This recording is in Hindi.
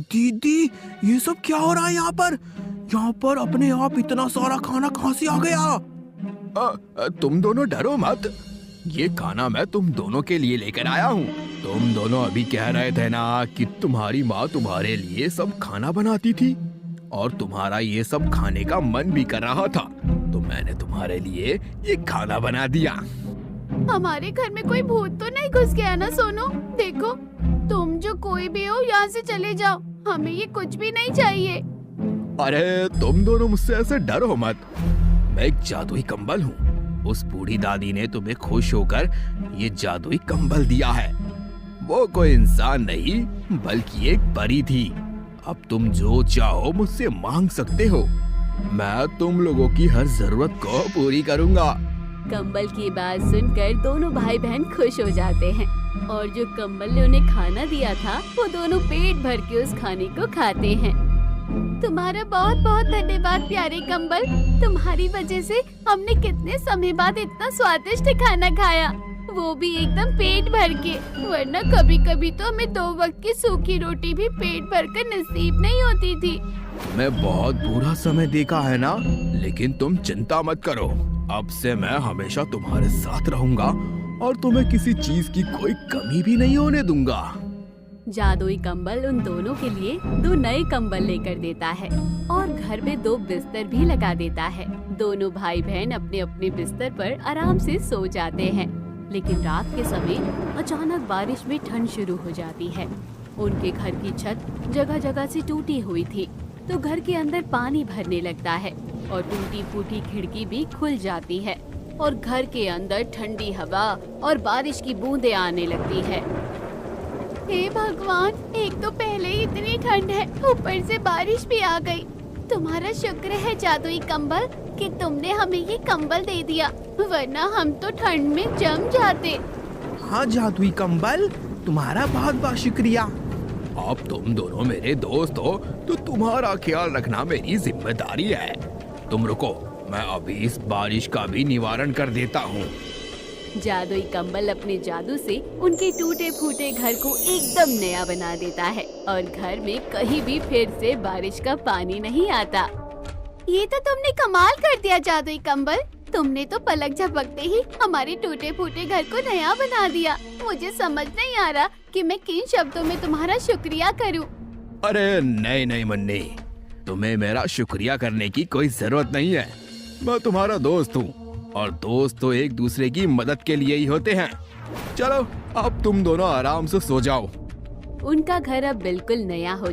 दीदी, ये सब क्या हो रहा है यहाँ पर? यहाँ पर अपने आप इतना सारा खाना कहाँ से आ गया? तुम दोनों डरो मत, ये खाना मैं तुम दोनों के लिए लेकर आया हूँ। तुम दोनों अभी कह रहे थे ना कि तुम्हारी माँ तुम्हारे लिए सब खाना बनाती थी और तुम्हारा ये सब खाने का मन भी कर रहा था, तो मैंने तुम्हारे लिए ये खाना बना दिया। हमारे घर में कोई भूत तो नहीं घुस गया ना सोनू? देखो, तुम जो कोई भी हो यहाँ से चले जाओ, हमें ये कुछ भी नहीं चाहिए। अरे तुम दोनों मुझसे ऐसे डरो मत, मैं एक जादुई कंबल हूँ। उस बूढ़ी दादी ने तुम्हें खुश होकर ये जादुई कंबल दिया है। वो कोई इंसान नहीं बल्कि एक परी थी। अब तुम जो चाहो मुझसे मांग सकते हो, मैं तुम लोगों की हर जरूरत को पूरी करूँगा। कंबल की बात सुनकर दोनों भाई बहन खुश हो जाते हैं और जो कंबल ने उन्हें खाना दिया था वो दोनों पेट भर के उस खाने को खाते हैं। तुम्हारा बहुत बहुत धन्यवाद प्यारे कंबल, तुम्हारी वजह से हमने कितने समय बाद इतना स्वादिष्ट खाना खाया, वो भी एकदम पेट भर के। वरना कभी कभी तो हमें 2 वक्त की सूखी रोटी भी पेट भर कर नसीब नहीं होती थी। मैं बहुत बुरा समय देखा है ना, लेकिन तुम चिंता मत करो, अब से मैं हमेशा तुम्हारे साथ रहूंगा और तुम्हें किसी चीज की कोई कमी भी नहीं होने दूंगा। जादुई कंबल उन दोनों के लिए 2 नए कंबल लेकर देता है और घर में 2 बिस्तर भी लगा देता है। दोनों भाई बहन अपने अपने बिस्तर पर आराम से सो जाते हैं। लेकिन रात के समय अचानक बारिश में ठंड शुरू हो जाती है। उनके घर की छत जगह जगह से टूटी हुई थी, तो घर के अंदर पानी भरने लगता है और टूटी फूटी खिड़की भी खुल जाती है और घर के अंदर ठंडी हवा और बारिश की बूंदें आने लगती है। हे भगवान, एक तो पहले ही इतनी ठंड है, ऊपर से बारिश भी आ गई। तुम्हारा शुक्र है जादुई कंबल कि तुमने हमें ये कंबल दे दिया, वरना हम तो ठंड में जम जाते। हाँ जादुई कंबल, तुम्हारा बहुत बहुत शुक्रिया। अब तुम दोनों मेरे दोस्त हो तो तुम्हारा ख्याल रखना मेरी जिम्मेदारी है। तुम रुको, मैं अभी इस बारिश का भी निवारण कर देता हूँ। जादुई कंबल अपने जादू से उनके टूटे फूटे घर को एकदम नया बना देता है और घर में कहीं भी फिर से बारिश का पानी नहीं आता। ये तो तुमने कमाल कर दिया जादुई कंबल, तुमने तो पलक झपकते ही हमारे टूटे फूटे घर को नया बना दिया। मुझे समझ नहीं आ रहा कि मैं किन शब्दों में तुम्हारा शुक्रिया करूं। अरे नहीं नहीं मुन्नी, तुम्हें मेरा शुक्रिया करने की कोई जरूरत नहीं है। मैं तुम्हारा दोस्त हूँ और दोस्त तो एक दूसरे की मदद के लिए ही होते हैं। चलो अब तुम दोनों आराम से सो जाओ। उनका घर अब बिल्कुल नया हो